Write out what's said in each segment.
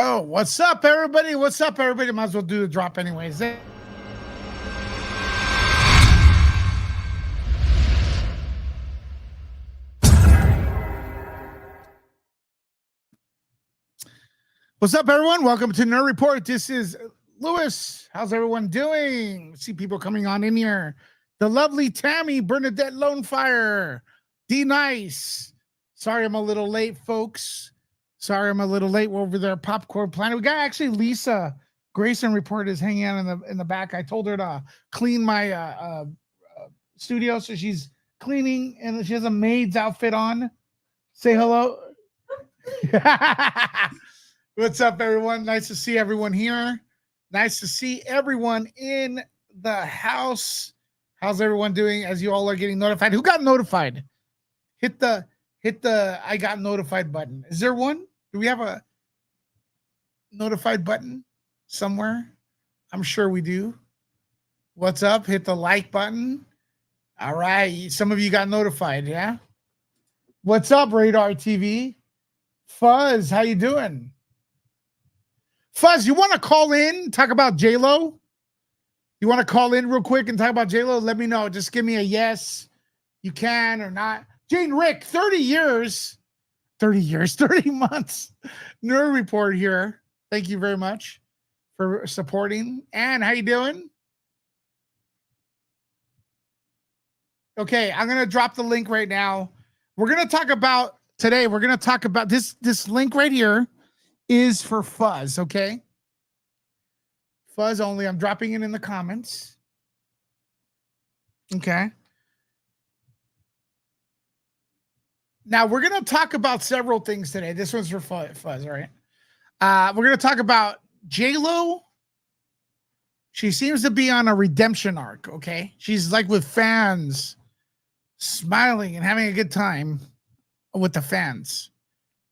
Oh, what's up, everybody? What's up, everybody? Might as well do the drop anyways. What's up, everyone? Welcome to Nerd Report. This is Lewis. How's everyone doing? See people coming on in here. The lovely Tammy, Bernadette Lonefire, D Nice. Sorry I'm a little late, folks. Sorry I'm a little late. We're over there, Popcorn Planet. We got actually Lisa Grayson Report is hanging out in the back. I told her to clean my studio, so she's cleaning, and she has a maid's outfit on. Say hello. What's up, everyone? Nice to see everyone here. Nice to see everyone in the house. How's everyone doing as you all are getting notified? Who got notified? Hit the I got notified button. Is there one? Do we have a notified button somewhere? I'm sure we do. What's up? Hit the like button. All right. Some of you got notified, yeah? What's up, Radar TV? Fuzz, how you doing? Fuzz, you want to call in, talk about J.Lo? You want to call in real quick and talk about J.Lo? Let me know. Just give me a yes. You can or not. Jane Rick, 30 years, 30 months. Nerd Report here. Thank you very much for supporting. Ann, how you doing? Okay, I'm going to drop the link right now. We're going to talk about today. We're going to talk about this link right here is for Fuzz, okay? Fuzz only. I'm dropping it in the comments. Okay. Now, we're going to talk about several things today. This one's for Fuzz, all right? We're going to talk about J.Lo. She seems to be on a redemption arc, okay? She's like with fans, smiling and having a good time with the fans.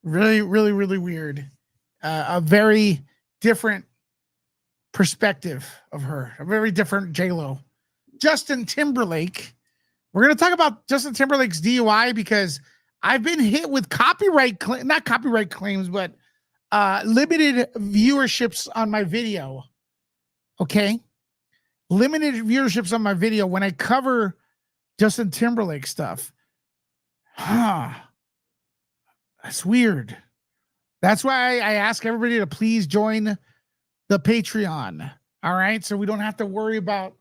Really, really, really weird. A very different perspective of her. A very different J.Lo. Justin Timberlake. We're going to talk about Justin Timberlake's DUI because I've been hit with not copyright claims, but limited viewerships on my video. Okay? Limited viewerships on my video when I cover Justin Timberlake stuff. That's weird. That's why I ask everybody to please join the Patreon. All right? So we don't have to worry about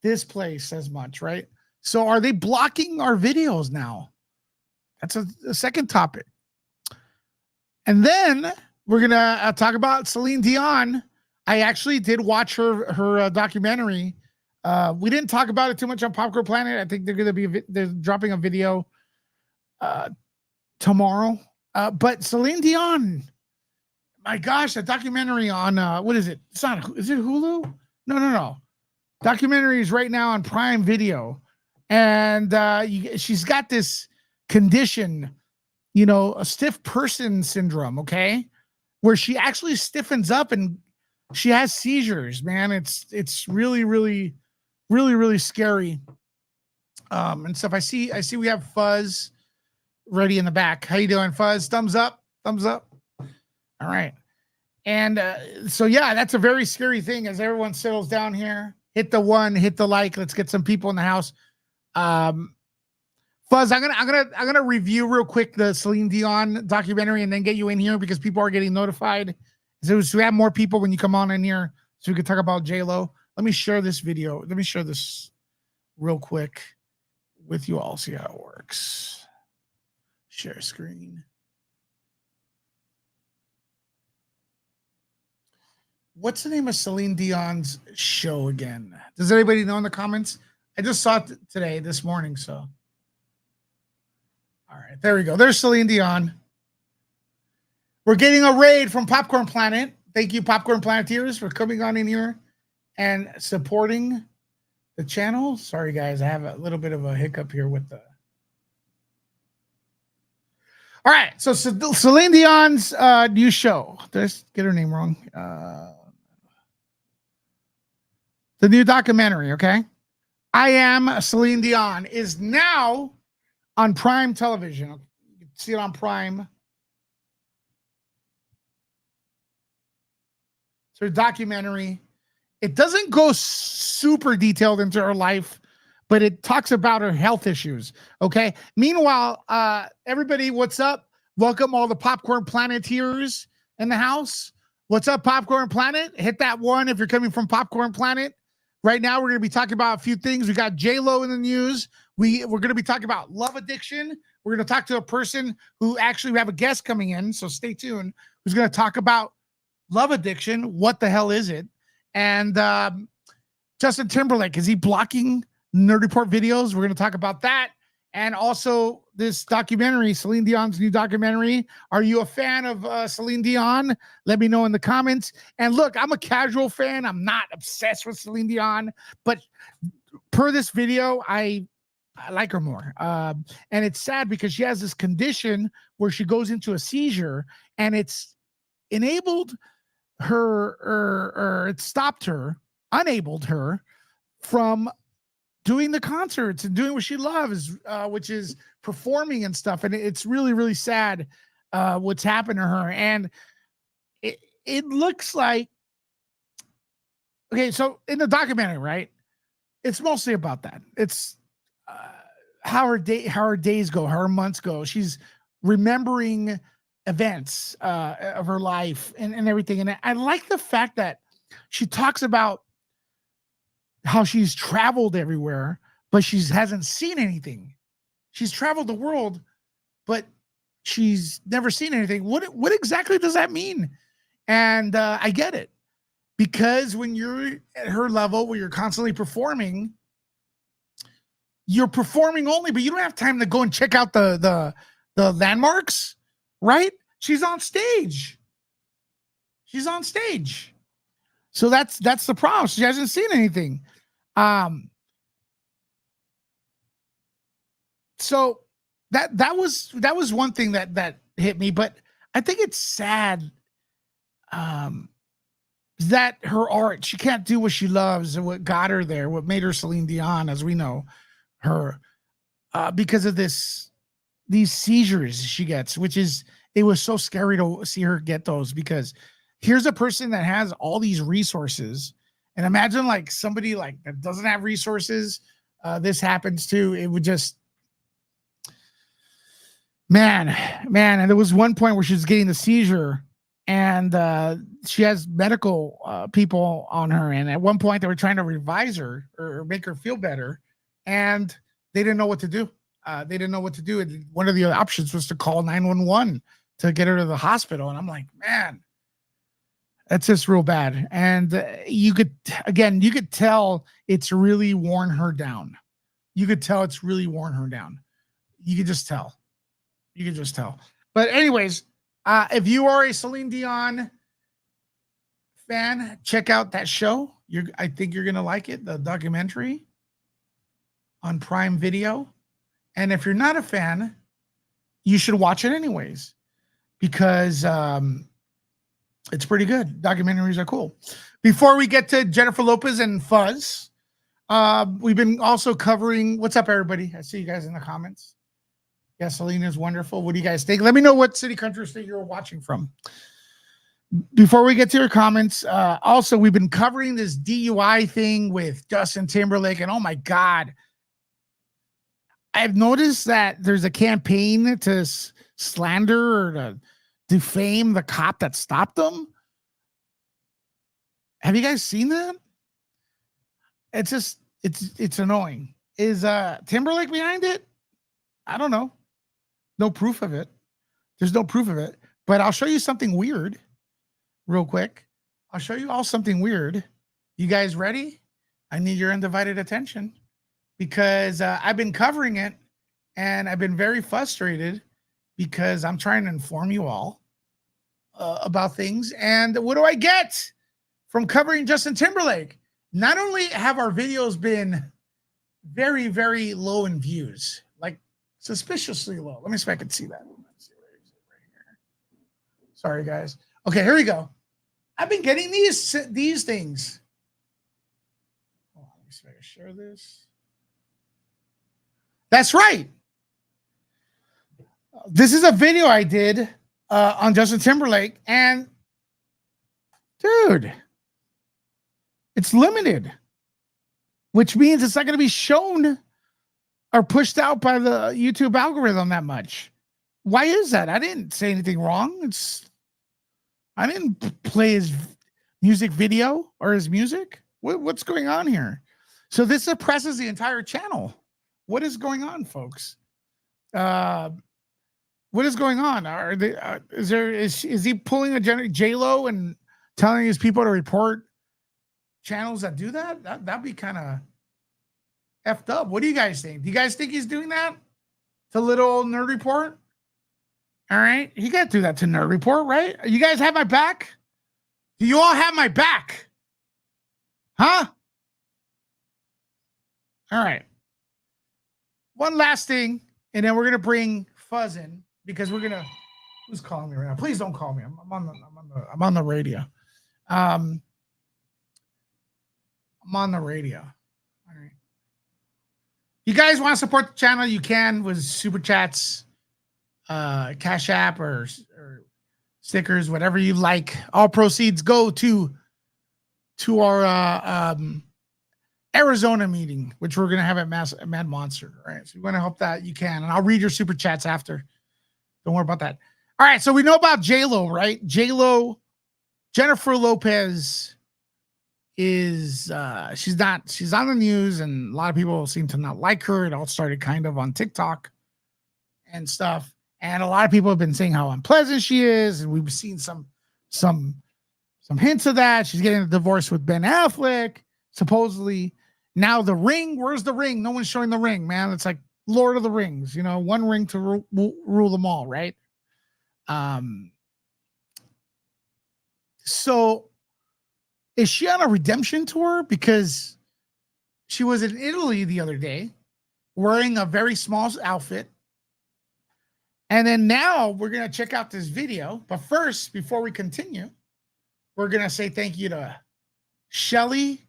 this place as much, right? So are they blocking our videos now? That's a second topic. And then we're going to talk about Celine Dion. I actually did watch her documentary. We didn't talk about it too much on Popcorn Planet. I think they're dropping a video tomorrow. But Celine Dion, my gosh, a documentary on what is it? Is it Hulu? No. Documentary is right now on Prime Video. And she's got this condition, a stiff person syndrome, okay? Where she actually stiffens up and she has seizures, man. It's really, really, really, really scary. And stuff. I see we have Fuzz ready in the back. How you doing, Fuzz? Thumbs up. All right. And so yeah, that's a very scary thing as everyone settles down here. Hit the one, hit the like. Let's get some people in the house. Fuzz, I'm gonna review real quick the Celine Dion documentary and then get you in here because people are getting notified. So we have more people when you come on in here, so we can talk about J.Lo. Let me share this video. Let me share this real quick with you all. See how it works. Share screen. What's the name of Celine Dion's show again? Does anybody know in the comments? I just saw it today, this morning, so. All right, there we go. There's Celine Dion. We're getting a raid from Popcorn Planet. Thank you, Popcorn Planeteers, for coming on in here and supporting the channel. Sorry, guys. I have a little bit of a hiccup here with the... All right, so Celine Dion's new show. Did I get her name wrong? The new documentary, okay? I Am Celine Dion is now on Prime Television. You can see it on Prime. So a documentary. It doesn't go super detailed into her life, but it talks about her health issues. Okay. Meanwhile, everybody, what's up? Welcome all the Popcorn Planeteers in the house. What's up, Popcorn Planet? Hit that one if you're coming from Popcorn Planet. Right now, we're going to be talking about a few things. We got J.Lo in the news. We're going to be talking about love addiction. We're going to talk to a person who actually, we have a guest coming in, so stay tuned, who's going to talk about love addiction. What the hell is it? And Justin Timberlake, is he blocking Nerd Report videos? We're going to talk about that. And also this documentary, Celine Dion's new documentary. Are you a fan of Celine Dion? Let me know in the comments. And look, I'm a casual fan. I'm not obsessed with Celine Dion, but per this video, I like her more. And it's sad because she has this condition where she goes into a seizure, and it's enabled her, or it stopped her, enabled her from doing the concerts and doing what she loves, which is performing and stuff. And it's really, really sad what's happened to her. And it looks like, okay, so in the documentary, right, it's mostly about that. It's how her days go, how her months go. She's remembering events of her life and everything. And I like the fact that she talks about how she's traveled everywhere, but she hasn't seen anything. She's traveled the world, but she's never seen anything. What exactly does that mean? And I get it, because when you're at her level, where you're constantly performing, you're performing only, but you don't have time to go and check out the landmarks, right? She's on stage. She's on stage. So that's the problem. She hasn't seen anything. So that was one thing that hit me, but I think it's sad that her art, she can't do what she loves and what got her there, what made her Celine Dion, as we know her, because of these seizures she gets, it was so scary to see her get those, because here's a person that has all these resources, and imagine like somebody like that doesn't have resources, this happens to, it would just, man. And there was one point where she was getting the seizure, and she has medical people on her, and at one point they were trying to revise her or make her feel better, and they didn't know what to do. They didn't know what to do. And one of the other options was to call 911 to get her to the hospital. And I'm like, man, that's just real bad. And you could tell it's really worn her down. You could tell it's really worn her down. You could just tell. But anyways, if you are a Celine Dion fan, check out that show. I think you're going to like it, the documentary on Prime Video. And if you're not a fan, you should watch it anyways, because it's pretty good. Documentaries are cool. Before we get to Jennifer Lopez and Fuzz, we've been also covering, what's up, everybody? I see you guys in the comments. Yeah, Celine is wonderful. What do you guys think? Let me know what city, country, or state you're watching from. Before we get to your comments, also, we've been covering this DUI thing with Justin Timberlake, and oh my God, I've noticed that there's a campaign to slander or to defame the cop that stopped them. Have you guys seen that? It's just, it's annoying. Is Timberlake behind it? I don't know. No proof of it. There's no proof of it. But I'll show you something weird real quick. I'll show you all something weird. You guys ready? I need your undivided attention, because I've been covering it and I've been very frustrated because I'm trying to inform you all about things. And what do I get from covering Justin Timberlake? Not only have our videos been very, very low in views, like suspiciously low. Let me see if I can see that. Let's see, where is it? Right here. Sorry, guys. Okay, here we go. I've been getting these things. Oh, let me see if I can share this. That's right. This is a video I did on Justin Timberlake, and dude, It's limited, which means it's not going to be shown or pushed out by the YouTube algorithm that much. Why is that? I didn't say anything wrong. I didn't play his music video or his music. What's going on here? So this suppresses the entire channel. What is going on, folks? What is going on? Are they? Is he pulling a J.Lo and telling his people to report channels that do that? That'd be kind of effed up. What do you guys think? Do you guys think he's doing that to little Nerd Report? All right, he got to do that to Nerd Report, right? You guys have my back? Do you all have my back? Huh? All right. One last thing, and then we're gonna bring Fuzz in because we're gonna. Who's calling me right now? Please don't call me. I'm on the radio. I'm on the radio. All right. You guys want to support the channel? You can with super chats, Cash App, or stickers, whatever you like. All proceeds go to our Arizona meeting, which we're gonna have at Mad Monster. All right, so you want to help that, you can, and I'll read your super chats after. Don't worry about that. All right, so we know about J.Lo, right? J.Lo, Jennifer Lopez is she's on the news, and a lot of people seem to not like her. It all started kind of on TikTok and stuff, and a lot of people have been saying how unpleasant she is, and we've seen some hints of that. She's getting a divorce with Ben Affleck, supposedly. Now the ring, where's the ring? No one's showing the ring, man. It's like Lord of the Rings, one ring to rule them all, right? So is she on a redemption tour? Because she was in Italy the other day wearing a very small outfit. And then now we're going to check out this video. But first, before we continue, we're going to say thank you to Shelly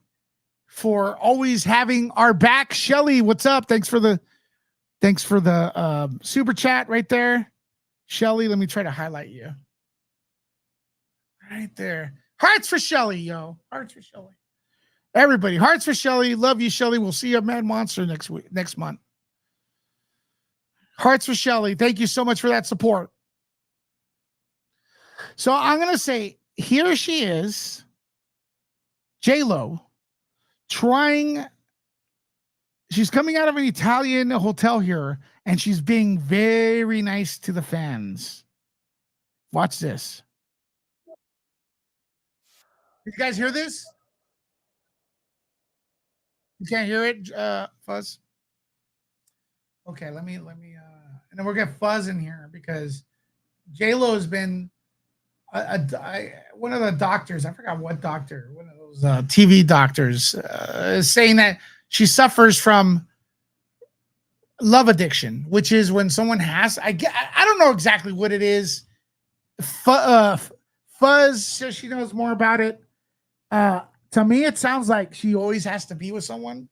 for always having our back. Shelly, what's up? Thanks for the super chat right there. Shelly, let me try to highlight you. Right there. Hearts for Shelly, yo. Hearts for Shelly. Everybody, hearts for Shelly. Love you, Shelly. We'll see you at Mad Monster next month. Hearts for Shelly. Thank you so much for that support. So I'm going to say, here she is, J.Lo, she's coming out of an Italian hotel here, and she's being very nice to the fans. Watch this. You guys hear this? You can't hear it, Fuzz? Okay, let me, and then we'll get Fuzz in here because J.Lo has been one of the doctors, I forgot what doctor, one of those TV doctors, is saying that she suffers from love addiction, which is when someone has, I don't know exactly what it is. Fuzz says she knows more about it. To me, it sounds like she always has to be with someone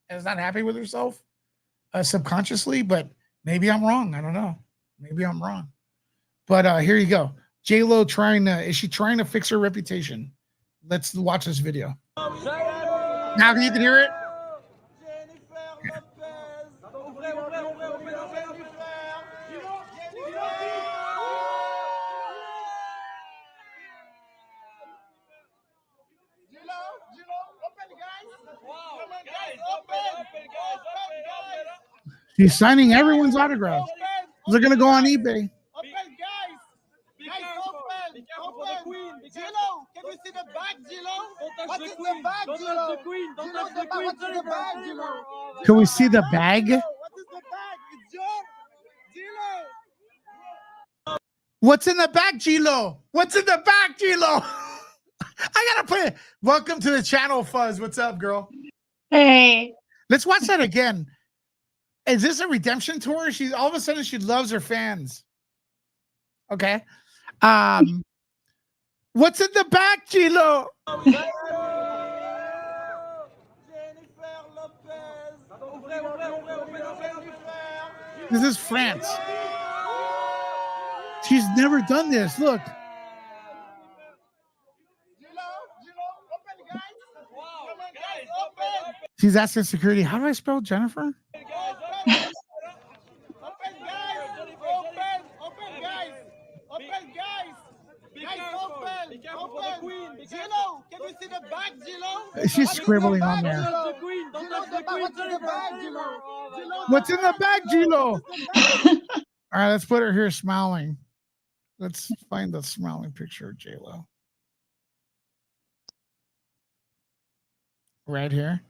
and is not happy with herself subconsciously, but maybe I'm wrong. I don't know. Maybe I'm wrong. But here you go. J.Lo is she trying to fix her reputation? Let's watch this video. Now you can hear it? She's signing everyone's autograph. They're going to go on eBay. J.Lo, can you see the bag, J.Lo? What is the bag, J.Lo? What is the bag, J.Lo? Can we see the bag? What is the bag? It's your J.Lo. What's in the bag, J.Lo? What's in the bag, J.Lo? I gotta play it. Welcome to the channel, Fuzz. What's up, girl? Hey. Let's watch that again. Is this a redemption tour? She all of a sudden she loves her fans. Okay. What's in the back, J.Lo? This is France. She's never done this. Look. She's asking security, how do I spell Jennifer? Open, guys! Open! Open, guys! Open, guys! Guys, open! Open! J.Lo, can we see the bag, J.Lo? She's scribbling on there. J.Lo, the bag. What's in the bag, J.Lo? What's in the bag, J.Lo? All right, let's put her here smiling. Let's find the smiling picture of J.Lo. Right here.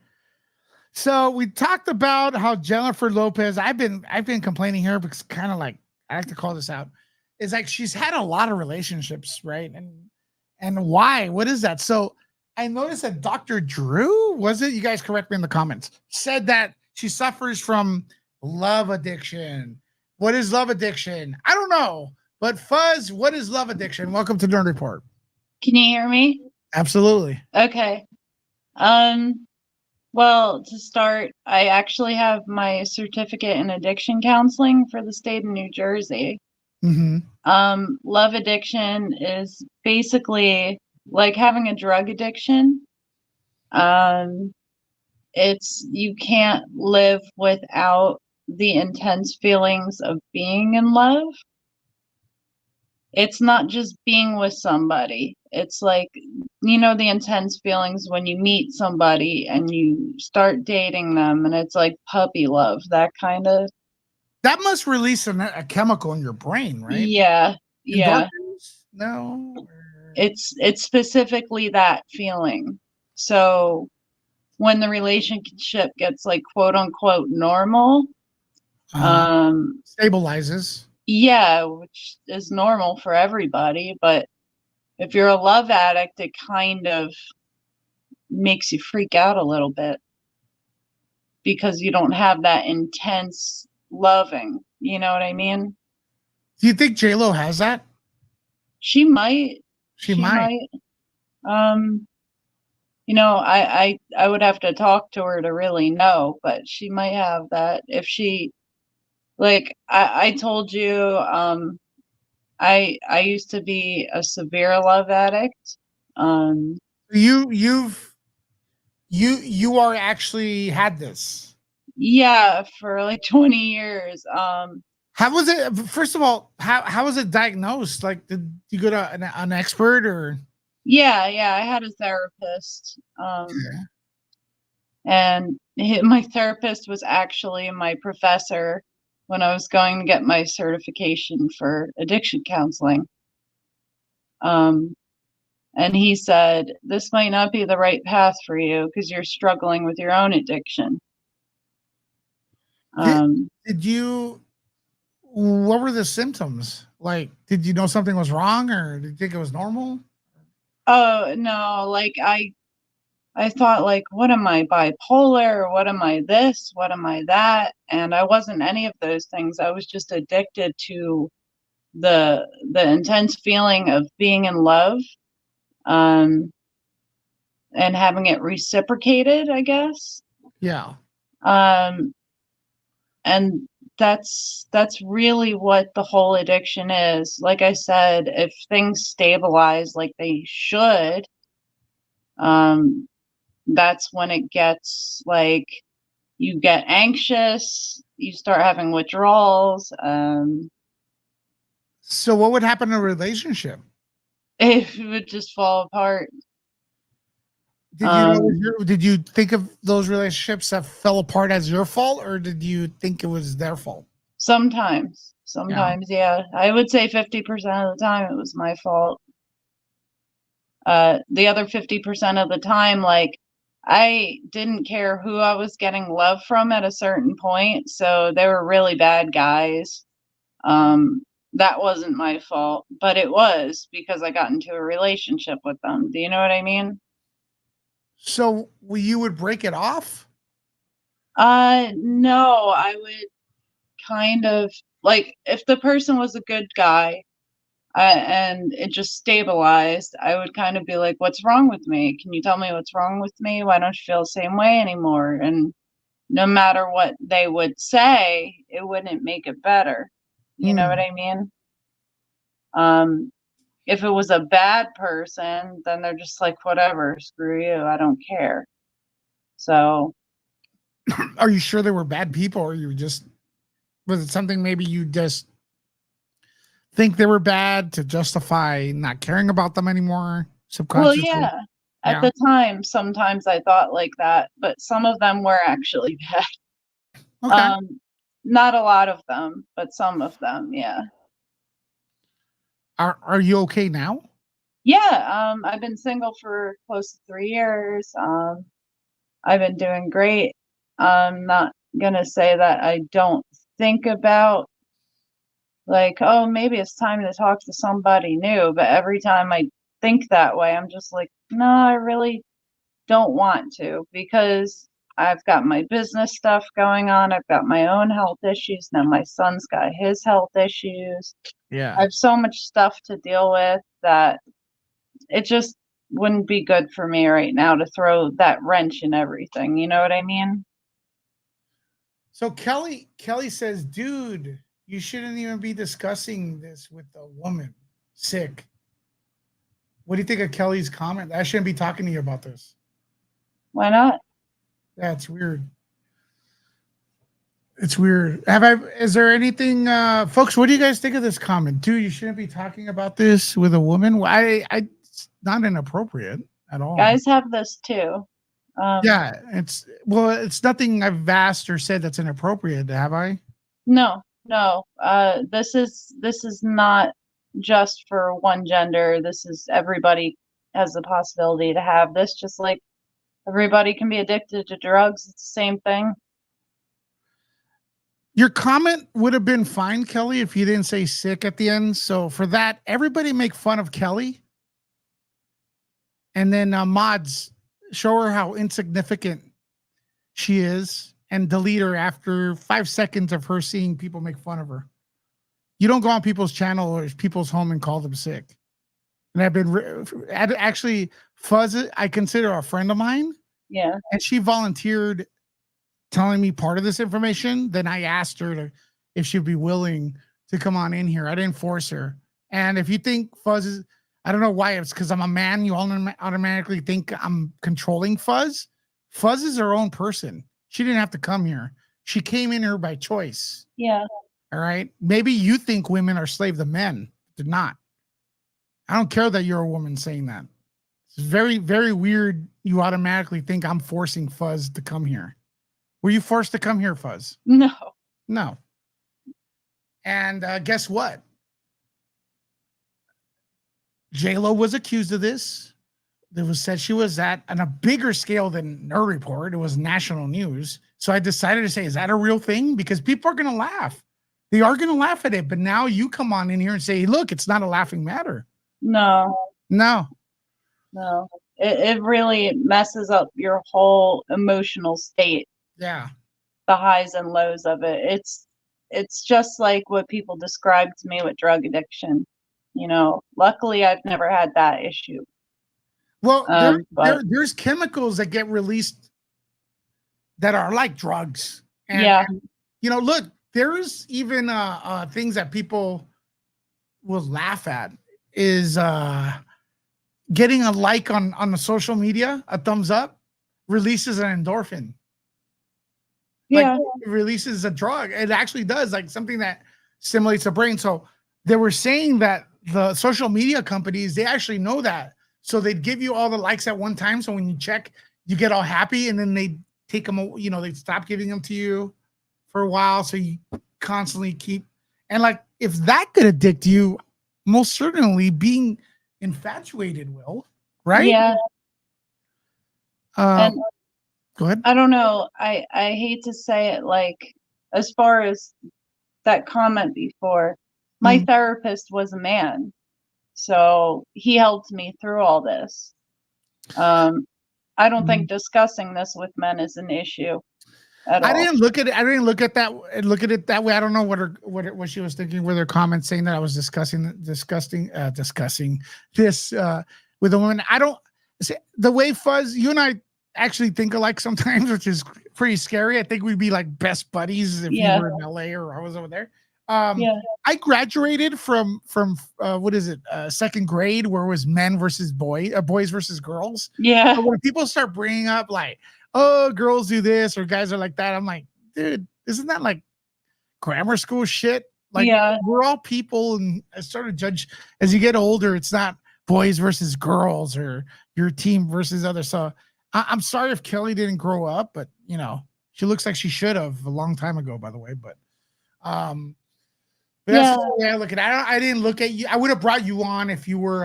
So we talked about how Jennifer Lopez, I've been complaining here because kind of like I like to call this out. It's like she's had a lot of relationships, right? And why? What is that? So I noticed that Dr. Drew, was it? You guys correct me in the comments, said that she suffers from love addiction. What is love addiction? I don't know. But Fuzz, what is love addiction? Welcome to Nerd Report. Can you hear me? Absolutely. Okay. Well, to start, I actually have my certificate in addiction counseling for the state of New Jersey. Mm-hmm. Love addiction is basically like having a drug addiction. It's you can't live without the intense feelings of being in love. It's not just being with somebody. It's like, the intense feelings when you meet somebody and you start dating them and it's like puppy love, that kind of. That must release a chemical in your brain, right? Yeah. Yeah. Endorphins? No. It's specifically that feeling. So when the relationship gets like quote unquote normal, stabilizes. Yeah, which is normal for everybody, but if you're a love addict, it kind of makes you freak out a little bit because you don't have that intense loving. You know what I mean? Do you think J.Lo has that? She might. She might. I would have to talk to her to really know, but she might have that. If she, like I told you, I used to be a severe love addict. You are actually had this. Yeah, for like 20 years. How was it? First of all, how was it diagnosed? Like, did you go to an expert or? Yeah, I had a therapist. Yeah. And my therapist was actually my professor when I was going to get my certification for addiction counseling. And he said, this might not be the right path for you because you're struggling with your own addiction. Did you, what were the symptoms? Like, did you know something was wrong or did you think it was normal? Oh, no, like I thought, like, what am I, bipolar? What am I this? What am I that? And I wasn't any of those things. I was just addicted to the intense feeling of being in love, and having it reciprocated, I guess. Yeah. And that's really what the whole addiction is. Like I said, if things stabilize like they should, that's when it gets like you get anxious, you start having withdrawals. So what would happen in a relationship? It would just fall apart. Did you think of those relationships that fell apart as your fault, or did you think it was their fault? Sometimes, yeah. I would say 50% of the time it was my fault. The other 50% of the time, like, I didn't care who I was getting love from at a certain point. So they were really bad guys. That wasn't my fault, but it was because I got into a relationship with them. Do you know what I mean? So you would break it off? No, I would kind of like if the person was a good guy, and it just stabilized, I would kind of be like, what's wrong with me? Can you tell me what's wrong with me? Why don't you feel the same way anymore? And no matter what they would say, it wouldn't make it better. You know what I mean? If it was a bad person, then they're just like, whatever, screw you, I don't care. So Are you sure they were bad people, or you just was it something maybe you just think they were bad to justify not caring about them anymore Well, subconsciously? yeah. At Yeah. the time, sometimes I thought like that, but some of them were actually bad. Okay. Not a lot of them, but some of them, yeah. Are you okay now? Yeah, I've been single for close to 3 years. I've been doing great. I'm not gonna say that I don't think about like, oh, maybe it's time to talk to somebody new, but every time I think that way, I'm just like, no, I really don't want to because I've got my business stuff going on. I've got my own health issues. Now my son's got his health issues. Yeah. I have so much stuff to deal with that it just wouldn't be good for me right now to throw that wrench in everything. You know what I mean? So Kelly says, dude, you shouldn't even be discussing this with a woman. Sick. What do you think of Kelly's comment? I shouldn't be talking to you about this. Why not? That's weird. It's weird. Is there anything, folks? What do you guys think of this comment? Dude, you shouldn't be talking about this with a woman. It's not inappropriate at all. Guys have this too. Yeah, it's nothing I've asked or said that's inappropriate, have I? No. This is not just for one gender. This is everybody has the possibility to have this, just like everybody can be addicted to drugs. It's the same thing. Your comment would have been fine, Kelly, if you didn't say sick at the end. So for that, everybody make fun of Kelly. And then mods, show her how insignificant she is and delete her after 5 seconds of her seeing people make fun of her. You don't go on people's channel or people's home and call them sick. And I've been actually Fuzz, I consider a friend of mine. Yeah. And she volunteered telling me part of this information. Then I asked her if she'd be willing to come on in here. I didn't force her. And if you think Fuzz is, I don't know why, it's because I'm a man, you all automatically think I'm controlling Fuzz. Fuzz is her own person. She didn't have to come here. She came in here by choice. Yeah. All right. Maybe you think women are slave to men. They're not. I don't care that you're a woman saying that. It's very, very weird. You automatically think I'm forcing Fuzz to come here. Were you forced to come here, Fuzz? No. No. And guess what? J.Lo was accused of this. It was said she was at on a bigger scale than her report. It was national news. So I decided to say, is that a real thing? Because people are going to laugh. They are going to laugh at it. But now you come on in here and say, look, it's not a laughing matter. No. It really messes up your whole emotional state. Yeah. The highs and lows of it. It's just like what people describe to me with drug addiction. You know, luckily I've never had that issue. Well, there's chemicals that get released that are like drugs. And, yeah. You know, look, there's even things that people will laugh at is getting a like on the social media, a thumbs up, releases an endorphin. Yeah. Like, it releases a drug. It actually does, like something that stimulates the brain. So they were saying that the social media companies, they actually know that. So they'd give you all the likes at one time. So when you check, you get all happy, and then they take them, you know, they'd stop giving them to you for a while. So you constantly keep, and like, if that could addict you, most certainly being infatuated will, right? Yeah. And go ahead. I don't know. I hate to say it, like, as far as that comment before, my therapist was a man. So he helped me through all this. I don't think discussing this with men is an issue at all. I didn't look at it that way. I don't know what she was thinking with her comments saying that I was discussing this with a woman. I don't see the way Fuzz, you and I actually think alike sometimes, which is pretty scary. I think we'd be like best buddies if you were in LA or I was over there. I graduated from what is it, second grade, where it was men versus boys versus girls. Yeah. So when people start bringing up like, oh, girls do this or guys are like that. I'm like, dude, isn't that like grammar school shit? Like Yeah. we're all people, and I sort of judge as you get older. It's not boys versus girls or your team versus others. So I'm sorry if Kelly didn't grow up, but you know she looks like she should have a long time ago. By the way, but that's Yeah. the way I look at it. I didn't look at you. I would have brought you on if you were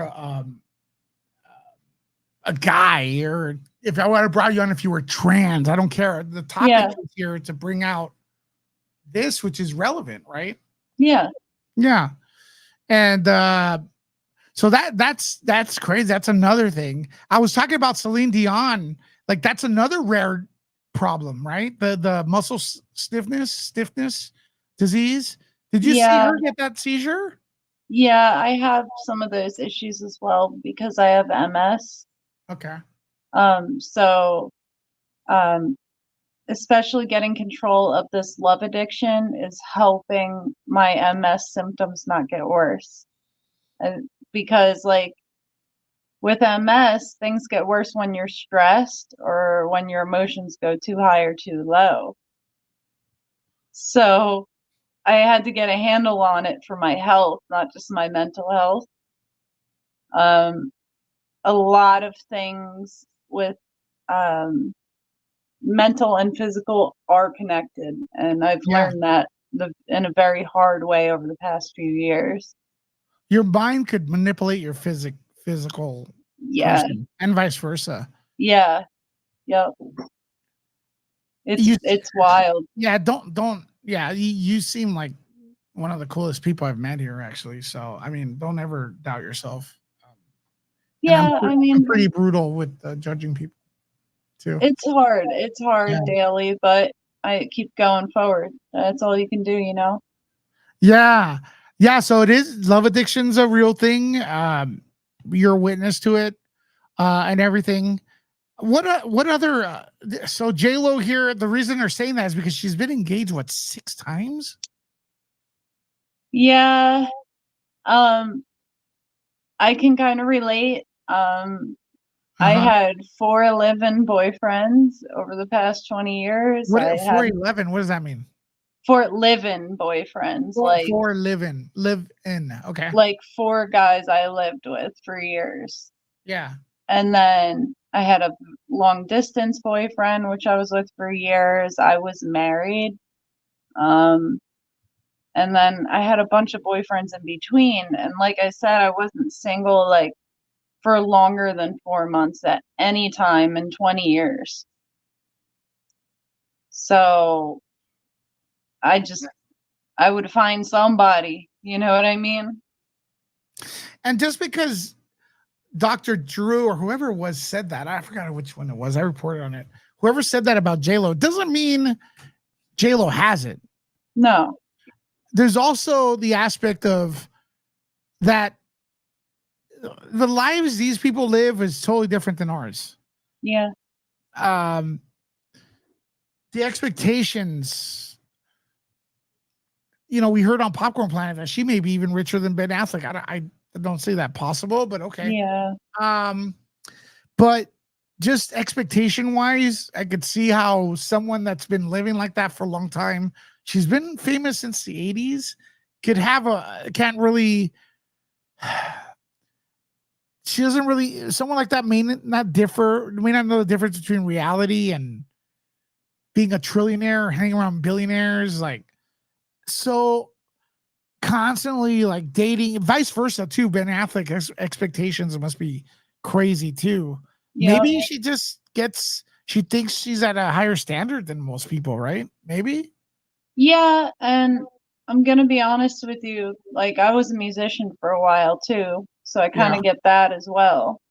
a guy, or if I would have brought you on if you were trans. I don't care. The topic is here to bring out this, which is relevant, right? Yeah. Yeah. And so that's crazy. That's another thing. I was talking about Celine Dion. Like that's another rare problem, right? The muscle stiffness disease. Did you see her get that seizure? Yeah, I have some of those issues as well because I have MS. Okay. So especially getting control of this love addiction is helping my MS symptoms not get worse. And because like with MS, things get worse when you're stressed or when your emotions go too high or too low. So I had to get a handle on it for my health, not just my mental health. A lot of things with mental and physical are connected, and I've learned that in a very hard way over the past few years. Your mind could manipulate your physical person, and vice versa. Yeah. Yep. It's wild. Yeah, don't yeah, you seem like one of the coolest people I've met here, actually. So I mean, don't ever doubt yourself. Yeah, I'm pretty brutal with judging people too. It's hard daily, but I keep going forward. That's all you can do, you know? Yeah. Yeah. So it is, love addiction's a real thing. You're a witness to it, and everything. What other, so J.Lo here, the reason they're saying that is because she's been engaged, what, 6 times? Yeah. I can kind of relate. I had 4 live-in boyfriends over the past 20 years. What 411? What does that mean? 4 live-in boyfriends. Like 4 live in. Okay. Like 4 guys I lived with for years. Yeah. And then I had a long distance boyfriend, which I was with for years. I was married. And then I had a bunch of boyfriends in between. And like I said, I wasn't single like for longer than 4 months at any time in 20 years. So I would find somebody, you know what I mean? And just because Dr. Drew or whoever it was said that, I forgot which one it was, I reported on it. Whoever said that about J.Lo doesn't mean J.Lo has it. No. There's also the aspect of that the lives these people live is totally different than ours. Yeah. The expectations, you know, we heard on Popcorn Planet that she may be even richer than Ben Affleck. I don't see that possible, but okay. Yeah. But just expectation wise, I could see how someone that's been living like that for a long time, she's been famous since the 80s, can't really, she doesn't really, someone like that may not know the difference between reality and being a trillionaire, hanging around billionaires, like, so constantly like dating, vice versa too. Ben Affleck expectations must be crazy too. Yep. Maybe she just she thinks she's at a higher standard than most people, right? Maybe. Yeah, and I'm gonna be honest with you, like I was a musician for a while too, so I kind of get that as well.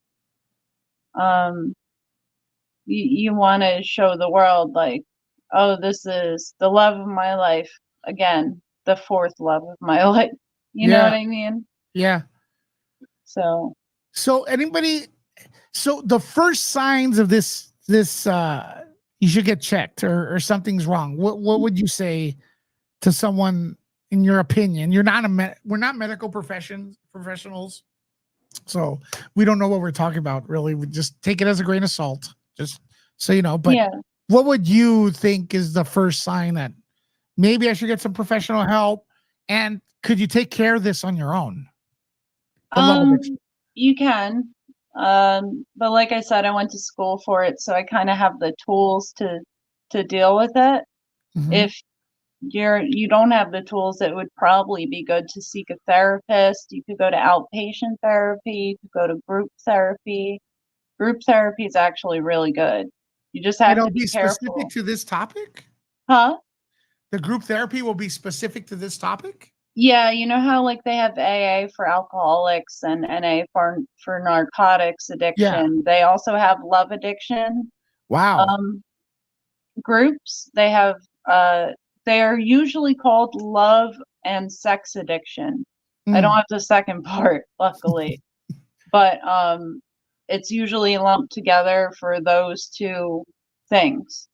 You want to show the world like, oh, this is the love of my life. Again, the 4th love of my life. You know what I mean? Yeah. So the first signs of this you should get checked or something's wrong. What would you say to someone, in your opinion? We're not medical professionals, so we don't know what we're talking about really. We just take it as a grain of salt. Just So, but Yeah. what would you think is the first sign that maybe I should get some professional help? And could you take care of this on your own? The love addiction. You can. But like I said, I went to school for it, so I kind of have the tools to deal with it. Mhm. If you don't have the tools, it would probably be good to seek a therapist. You could go to outpatient therapy, you could go to group therapy. Group therapy is actually really good. You just And have it'll to be be specific careful. to this topic? Huh? The group therapy will be specific to this topic? Yeah, you know how like they have AA for alcoholics and NA for narcotics Yeah. addiction. They also have love addiction Wow. groups. They are usually called love and sex addiction. I don't Mm. have the second part, luckily. But it's usually lumped together for those two things.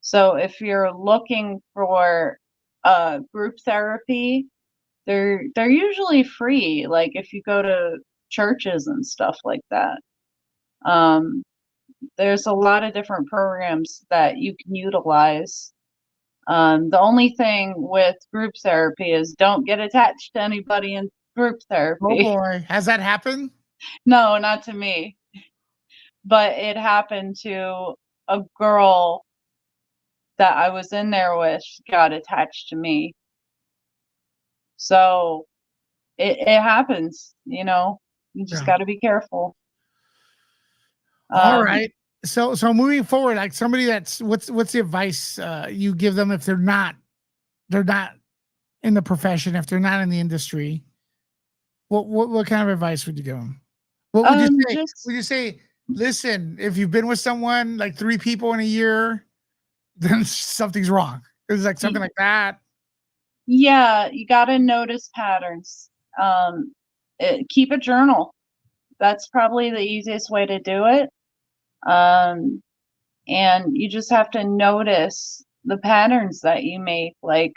So if you're looking for group therapy, they're usually free. Like if you go to churches and stuff like that. Um, there's a lot of different programs that you can utilize. The only thing with group therapy is don't get attached to anybody in group Oh therapy. boy. Has that happened? No, not to me. But it happened to a girl that I was in there with, got attached to me. So it happens, you know. You just Yeah. got to be careful. All Um, right. So moving forward, like somebody that's what's the advice you give them if they're not in the profession, if they're not in the industry? What kind of advice would you give them? What would you say? just Would you say, listen, if you've been with someone like 3 people in a year, then something's wrong. It's like something like that. yeah, you got to notice patterns. Keep a journal. That's probably the easiest way to do it. Um, and you just have to notice the patterns that you make. Like,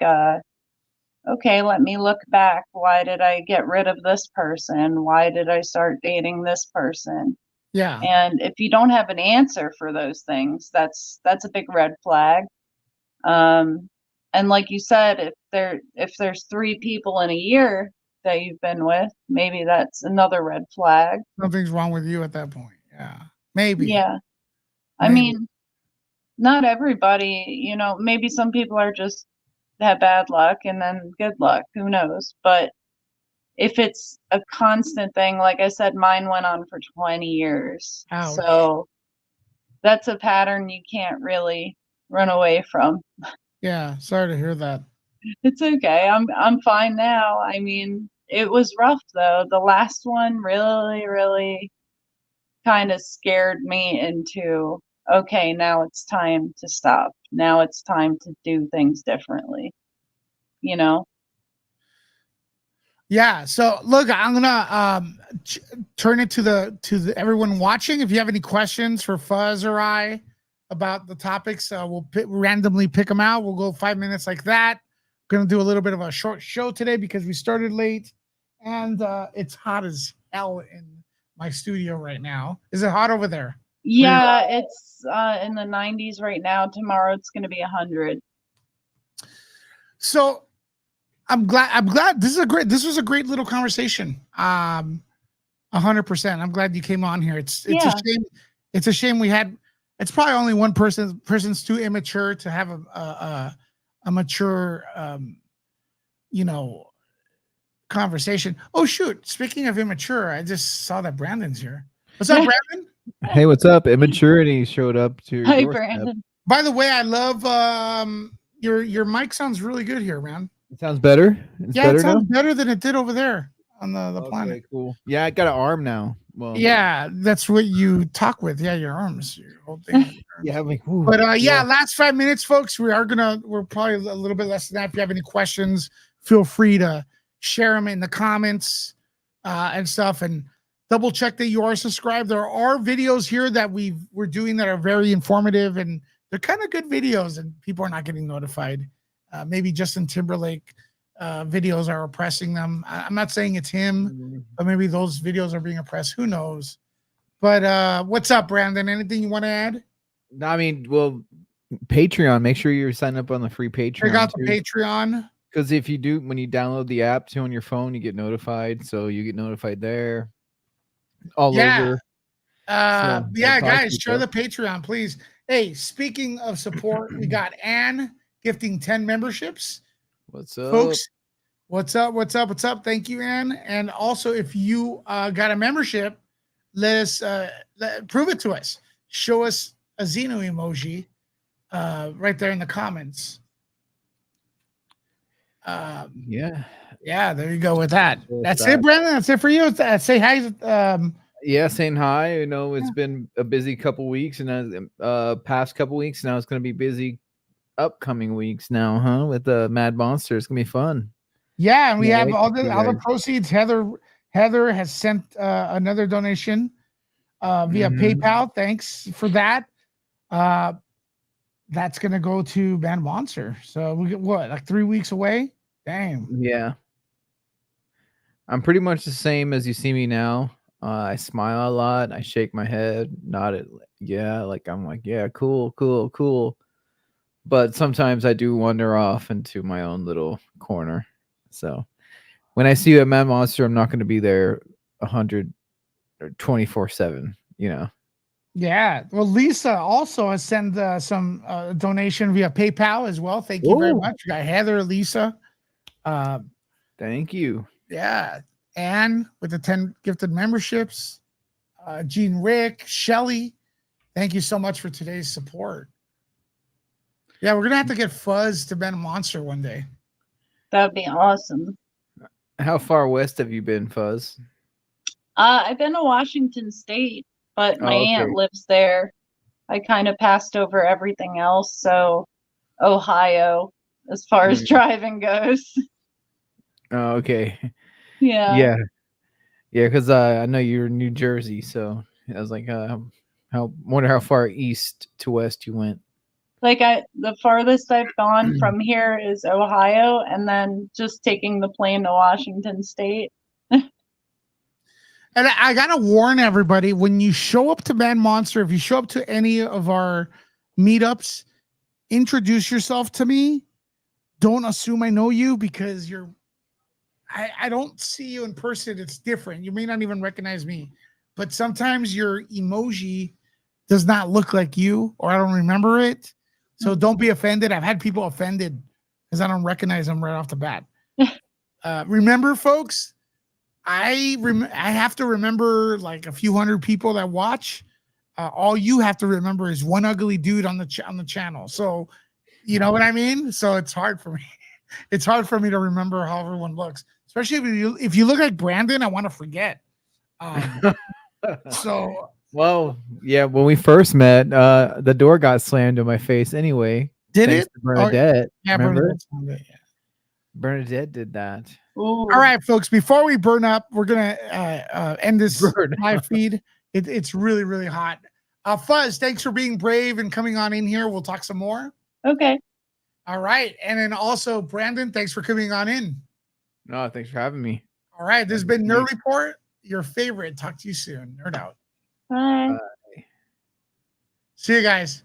okay, let me look back. Why did I get rid of this person? Why did I start dating this person? Yeah. And if you don't have an answer for those things, that's a big red flag. And like you said, if there's 3 people in a year that you've been with, maybe that's another red flag. Something's wrong with you at that point. Yeah. Maybe. Yeah. I Maybe. mean, not everybody, maybe some people are just have bad luck and then good luck, who knows? But if it's a constant thing, like I said, mine went on for 20 years. Ouch. So that's a pattern you can't really run away from. Yeah. Sorry to hear that. It's okay. I'm fine now. I mean, it was rough though. The last one really, really kind of scared me into, okay, now it's time to stop. Now it's time to do things differently, you know? Yeah. So look, I'm gonna turn it to the everyone watching. If you have any questions for Fuzz or I about the topics, we'll randomly pick them out. We'll go 5 minutes like that. Gonna do a little bit of a short show today because we started late, and it's hot as hell in my studio right now. Is it hot over there? Yeah, it's in the 90s right now. Tomorrow it's going to be 100. So I'm glad this was a great little conversation. 100%. I'm glad you came on here. It's a shame. It's a shame we had. It's probably only one person's too immature to have a mature, conversation. Oh shoot! Speaking of immature, I just saw that Brandon's here. What's up, Brandon? Hey, what's up? Immaturity showed up to your Hi, doorstep. Brandon. By the way, I love your mic sounds really good here, man. It sounds better. It's Yeah, better it sounds now? better than it did over there on the Okay, planet. cool. Yeah, I got an arm now. Well, Yeah, that's what you talk with. Yeah, your arms, your whole thing. yeah, I'm like, whew, But yeah, last 5 minutes, folks. We're probably a little bit less than that. If you have any questions, feel free to share them in the comments and stuff. And double check that you are subscribed. There are videos here that we're doing that are very informative, and they're kind of good videos, and people are not getting notified. Maybe Justin Timberlake videos are oppressing them. I'm not saying it's him, but maybe those videos are being oppressed. Who knows? But what's up, Brandon? Anything you want to add? I mean, well, Patreon. Make sure you're signed up on the free Patreon. Check out the Patreon. Because if you do, when you download the app too on your phone, you get notified. So you get notified there, all over. So, Yeah, guys, share the Patreon, please. Hey, speaking of support, we got Ann gifting 10 memberships. What's up, folks? What's up? What's up? What's up? Thank you, Ann. And also, if you got a membership, let us prove it to us. Show us a Xeno emoji right there in the comments. Yeah. There you go with that. That's that. it, Brandon. That's it for you. Say hi. Yeah, saying hi. You know, it's been a busy couple weeks, and past couple weeks. Now it's going to be busy upcoming weeks now, huh? With the Mad Monster, it's gonna be fun. Yeah, and we have all the proceeds. Heather has sent another donation via PayPal. Thanks for that. That's gonna go to Mad Monster. So we get like 3 weeks away. Damn. Yeah. I'm pretty much the same as you see me now. I smile a lot. I shake my head, nod it. Yeah, like I'm like, yeah, cool, cool, cool. But sometimes I do wander off into my own little corner. So when I see a Mad Monster, I'm not going to be there 100 or 24/7. You know. Yeah. Well, Lisa also has sent some donation via PayPal as well. Thank you very much. We got Heather, Lisa. Thank you. Yeah. Anne with the 10 gifted memberships. Gene, Rick, Shelly. Thank you so much for today's support. Yeah, we're gonna have to get Fuzz to Mad Monster one day. That'd be awesome. How far west have you been, Fuzz? I've been to Washington State, but my aunt lives there. I kind of passed over everything else, so Ohio, as far as driving goes. Oh, okay. Yeah. Yeah, because I know you're in New Jersey, so I was like, wonder how far east to west you went. Like the farthest I've gone from here is Ohio, and then just taking the plane to Washington State. And I gotta warn everybody: when you show up to Mad Monster, if you show up to any of our meetups, introduce yourself to me. Don't assume I know you because I don't see you in person. It's different. You may not even recognize me, but sometimes your emoji does not look like you, or I don't remember it. So don't be offended. I've had people offended because I don't recognize them right off the bat. Remember, folks, I have to remember like a few hundred people that watch. All you have to remember is one ugly dude on the channel. So, you know what I mean? So it's hard for me. It's hard for me to remember how everyone looks, especially if you look like Brandon. I want to forget. So. Well, yeah, when we first met, the door got slammed in my face anyway. Did it? Bernadette. Yeah, remember? Bernadette did that. Ooh. All right, folks, before we burn up, we're going to end this live feed. It's really, really hot. Fuzz, thanks for being brave and coming on in here. We'll talk some more. Okay. All right. And then also, Brandon, thanks for coming on in. No, thanks for having me. All right. This has been Nerd Report, your favorite. Talk to you soon. Nerd out. Bye. See you guys.